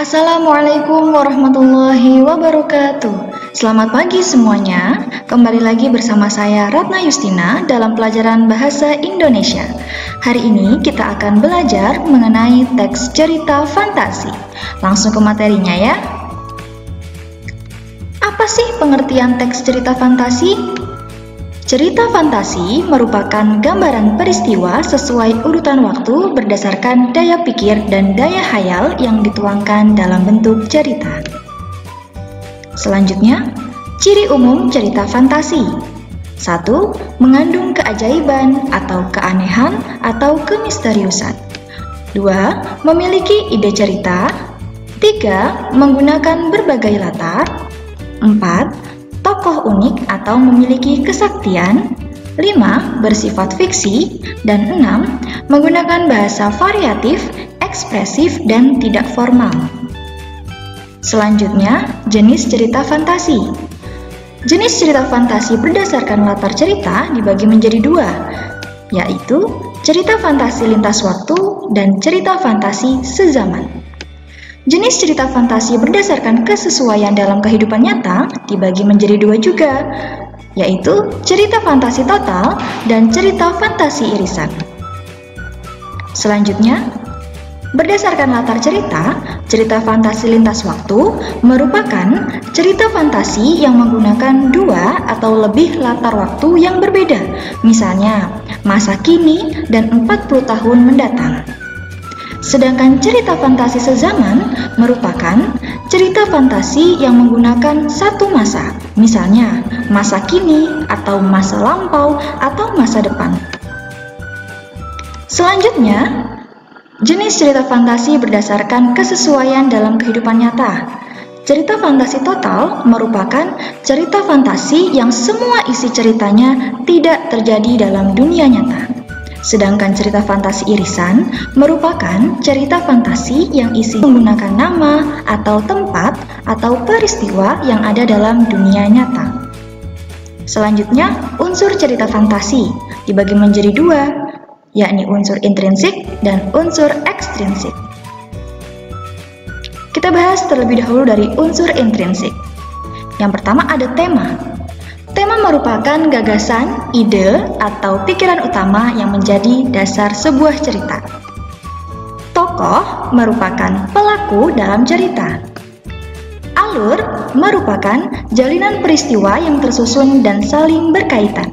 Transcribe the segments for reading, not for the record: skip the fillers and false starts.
Assalamualaikum warahmatullahi wabarakatuh. Selamat pagi semuanya. Kembali lagi bersama saya Ratna Yustina dalam pelajaran Bahasa Indonesia. Hari ini kita akan belajar mengenai teks cerita fantasi. Langsung ke materinya ya. Apa sih pengertian teks cerita fantasi? Cerita fantasi merupakan gambaran peristiwa sesuai urutan waktu berdasarkan daya pikir dan daya hayal yang dituangkan dalam bentuk cerita. Selanjutnya, ciri umum cerita fantasi. 1. Mengandung keajaiban atau keanehan atau kemisteriusan. 2. Memiliki ide cerita. 3. Menggunakan berbagai latar. 4. Tokoh unik atau memiliki kesaktian. 5. Bersifat fiksi. Dan 6. Menggunakan bahasa variatif, ekspresif, dan tidak formal. Selanjutnya, jenis cerita fantasi. Jenis cerita fantasi berdasarkan latar cerita dibagi menjadi dua, yaitu cerita fantasi lintas waktu dan cerita fantasi sezaman. Jenis cerita fantasi berdasarkan kesesuaian dalam kehidupan nyata dibagi menjadi dua juga, yaitu cerita fantasi total dan cerita fantasi irisan. Selanjutnya, berdasarkan latar cerita, cerita fantasi lintas waktu merupakan cerita fantasi yang menggunakan dua atau lebih latar waktu yang berbeda, misalnya masa kini dan 40 tahun mendatang. Sedangkan cerita fantasi sezaman merupakan cerita fantasi yang menggunakan satu masa, misalnya masa kini atau masa lampau atau masa depan. Selanjutnya, jenis cerita fantasi berdasarkan kesesuaian dalam kehidupan nyata. Cerita fantasi total merupakan cerita fantasi yang semua isi ceritanya tidak terjadi dalam dunia nyata. Sedangkan cerita fantasi irisan merupakan cerita fantasi yang isi menggunakan nama atau tempat atau peristiwa yang ada dalam dunia nyata. Selanjutnya, unsur cerita fantasi dibagi menjadi dua, yakni unsur intrinsik dan unsur ekstrinsik. Kita bahas terlebih dahulu dari unsur intrinsik. Yang pertama ada tema. Tema merupakan gagasan, ide, atau pikiran utama yang menjadi dasar sebuah cerita. Tokoh merupakan pelaku dalam cerita. Alur merupakan jalinan peristiwa yang tersusun dan saling berkaitan.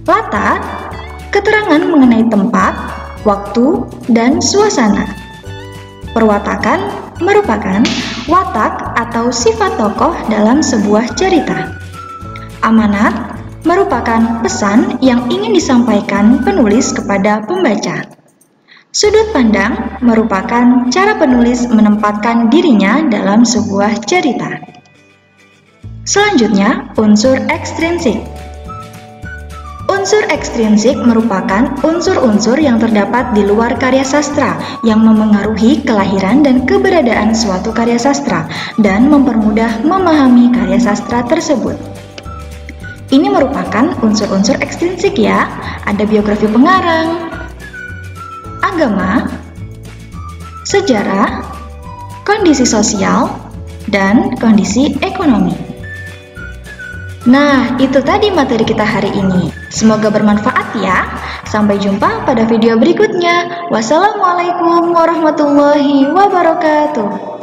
Latar, keterangan mengenai tempat, waktu, dan suasana. Perwatakan merupakan watak atau sifat tokoh dalam sebuah cerita. Amanat merupakan pesan yang ingin disampaikan penulis kepada pembaca. Sudut pandang merupakan cara penulis menempatkan dirinya dalam sebuah cerita. Selanjutnya, unsur ekstrinsik. Unsur ekstrinsik merupakan unsur-unsur yang terdapat di luar karya sastra yang memengaruhi kelahiran dan keberadaan suatu karya sastra dan mempermudah memahami karya sastra tersebut. Ini merupakan unsur-unsur ekstrinsik ya, ada biografi pengarang, agama, sejarah, kondisi sosial, dan kondisi ekonomi. Nah, itu tadi materi kita hari ini. Semoga bermanfaat ya. Sampai jumpa pada video berikutnya. Wassalamualaikum warahmatullahi wabarakatuh.